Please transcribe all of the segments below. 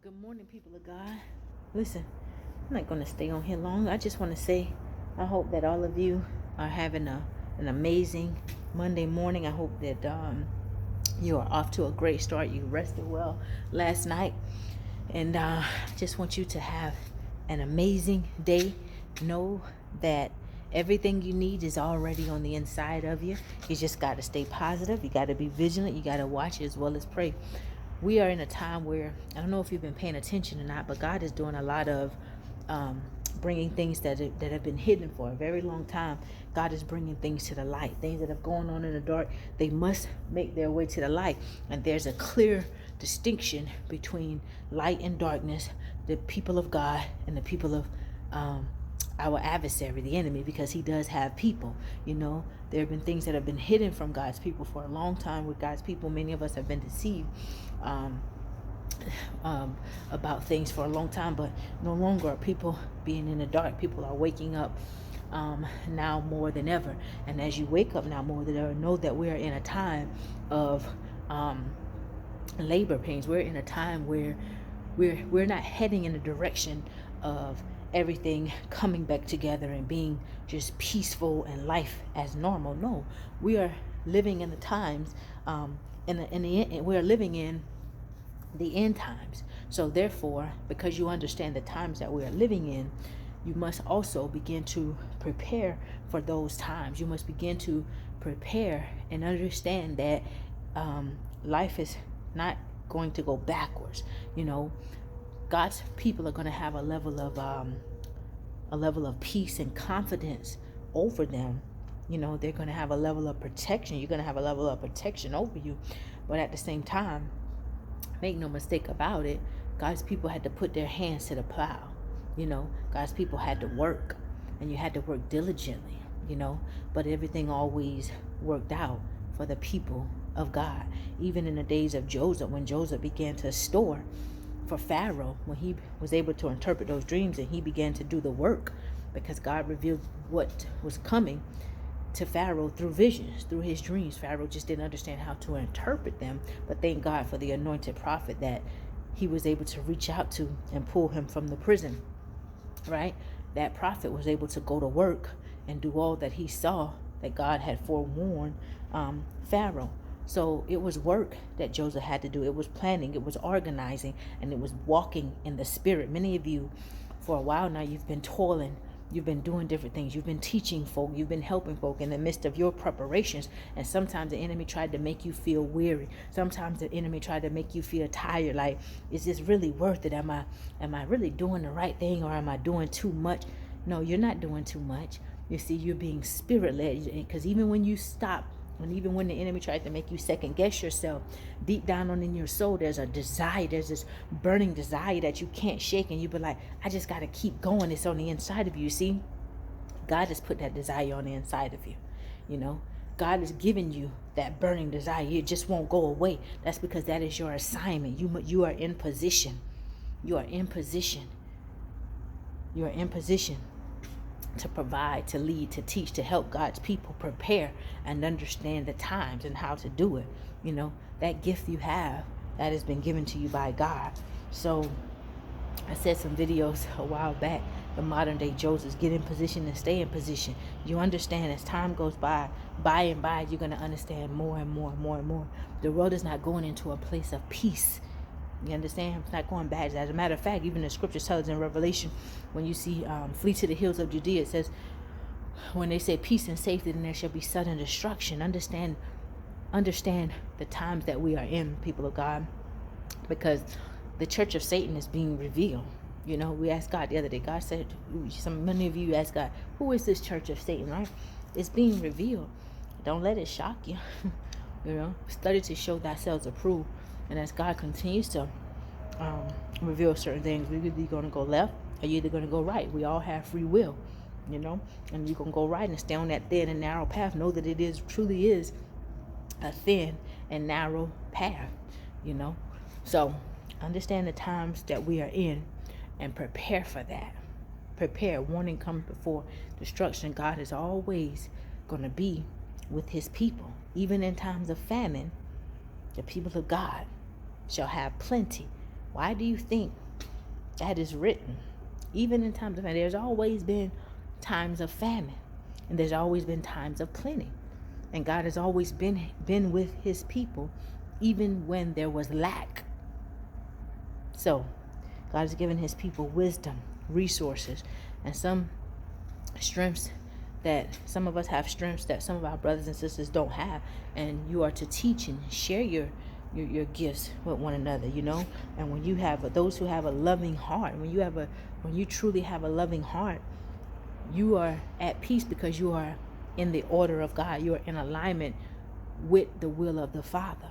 Good morning, people of God. Listen, I'm not going to stay on here long. I just want to say I hope that all of you are having an amazing Monday morning. I hope that you are off to a great start. You rested well last night. And I just want you to have an amazing day. Know that everything you need is already on the inside of you. You just got to stay positive. You got to be vigilant. You got to watch as well as pray. We are in a time where, I don't know if you've been paying attention or not, but God is doing a lot of bringing things that have been hidden for a very long time. God is bringing things to the light. Things that have gone on in the dark, they must make their way to the light. And there's a clear distinction between light and darkness, the people of God and the people of our adversary, the enemy, because he does have people. There have been things that have been hidden from God's people for a long time. With God's people, many of us have been deceived um, about things for a long time, but no longer are people being in the dark. People are waking up now more than ever. And as you wake up now more than ever, know that we're in a time of labor pains. We're in a time where we're not heading in the direction of everything coming back together and being just peaceful and life as normal. No, we are living in the times we're living in the end times. So therefore, because you understand the times that we are living in, you must also begin to prepare for those times. You must begin to prepare and understand that life is not going to go backwards. God's people are going to have a level of peace and confidence over them. They're going to have a level of protection. You're going to have a level of protection over you. But at the same time, make no mistake about it, God's people had to put their hands to the plow. God's people had to work, and you had to work diligently, but everything always worked out for the people of God. Even in the days of Joseph, when Joseph began to store for Pharaoh, when he was able to interpret those dreams and he began to do the work, because God revealed what was coming to Pharaoh through visions, through his dreams. Pharaoh just didn't understand how to interpret them, but thank God for the anointed prophet that he was able to reach out to and pull him from the prison, right? That prophet was able to go to work and do all that he saw that God had forewarned Pharaoh. So it was work that Joseph had to do. It was planning, it was organizing, and it was walking in the spirit. Many of you, for a while now, you've been toiling. You've been doing different things. You've been teaching folk. You've been helping folk in the midst of your preparations. And sometimes the enemy tried to make you feel weary. Sometimes the enemy tried to make you feel tired. Like, is this really worth it? Am I really doing the right thing, or am I doing too much? No, you're not doing too much. You see, you're being spirit-led. Because even when you stop, and even when the enemy tries to make you second guess yourself, deep down on in your soul, there's a desire. There's this burning desire that you can't shake. And you be like, I just got to keep going. It's on the inside of you. See, God has put that desire on the inside of you. God has given you that burning desire. It just won't go away. That's because that is your assignment. You are in position. You are in position. You are in position to provide, to lead, to teach, to help God's people prepare and understand the times and how to do it. That gift you have, that has been given to you by God. So I said some videos a while back, the modern day Josephs: get in position and stay in position. You understand, as time goes by and by, you're going to understand more and more and more and more. The world is not going into a place of peace. You understand? It's not going bad. As a matter of fact, even the scriptures tell us in Revelation, when you see flee to the hills of Judea, it says, when they say peace and safety, then there shall be sudden destruction. Understand the times that we are in, people of God, because the church of Satan is being revealed. We asked God the other day. God said, many of you asked God, who is this church of Satan, right? It's being revealed. Don't let it shock you. Study to show thyself approved. And as God continues to reveal certain things, we're either going to go left or you're either going to go right. We all have free will, and you're going to go right and stay on that thin and narrow path. Know that it truly is a thin and narrow path, So understand the times that we are in and prepare for that. Prepare. Warning comes before destruction. God is always going to be with his people. Even in times of famine, the people of God shall have plenty. Why do you think that is written? Even in times of famine, there's always been times of famine, and there's always been times of plenty. And God has always been with his people, even when there was lack. So God has given his people wisdom, resources, and some strengths that some of us have, strengths that some of our brothers and sisters don't have. And you are to teach and share your gifts with one another, And when you have those who have a loving heart, when you truly have a loving heart, you are at peace because you are in the order of God. You are in alignment with the will of the Father.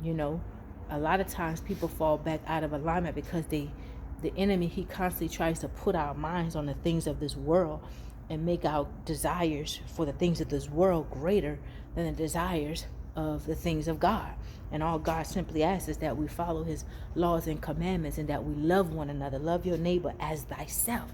A lot of times people fall back out of alignment because the enemy, he constantly tries to put our minds on the things of this world and make our desires for the things of this world greater than the desires of the things of God. And all God simply asks is that we follow his laws and commandments, and that we love one another. Love your neighbor as thyself.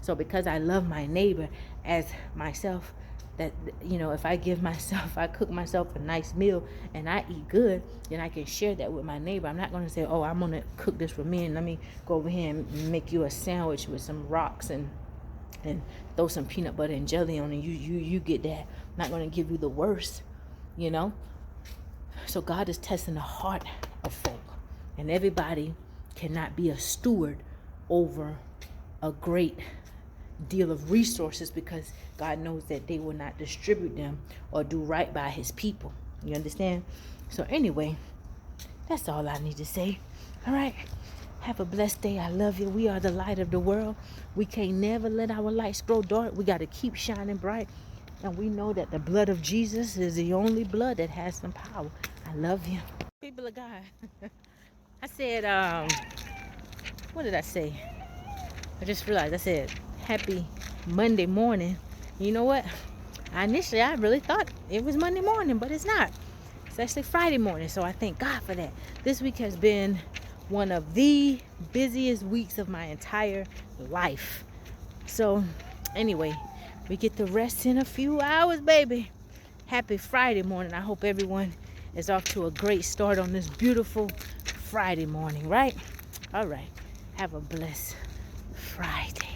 So because I love my neighbor as myself, that, if I cook myself a nice meal and I eat good, then I can share that with my neighbor. I'm not going to say, oh, I'm going to cook this for me and let me go over here and make you a sandwich with some rocks and throw some peanut butter and jelly on it. You get that. I'm not going to give you the worst, So God is testing the heart of folk, and everybody cannot be a steward over a great deal of resources, because God knows that they will not distribute them or do right by his people. You understand? So anyway, that's all I need to say. All right. Have a blessed day. I love you. We are the light of the world. We can't never let our lights grow dark. We got to keep shining bright. And we know that the blood of Jesus is the only blood that has some power. I love you. People of God. I said, what did I say? I just realized I said, happy Monday morning. You know what? I really thought it was Monday morning, but it's not. It's actually Friday morning, so I thank God for that. This week has been one of the busiest weeks of my entire life. So, anyway, we get to rest in a few hours, baby. Happy Friday morning. I hope everyone is off to a great start on this beautiful Friday morning, right? All right. Have a blessed Friday.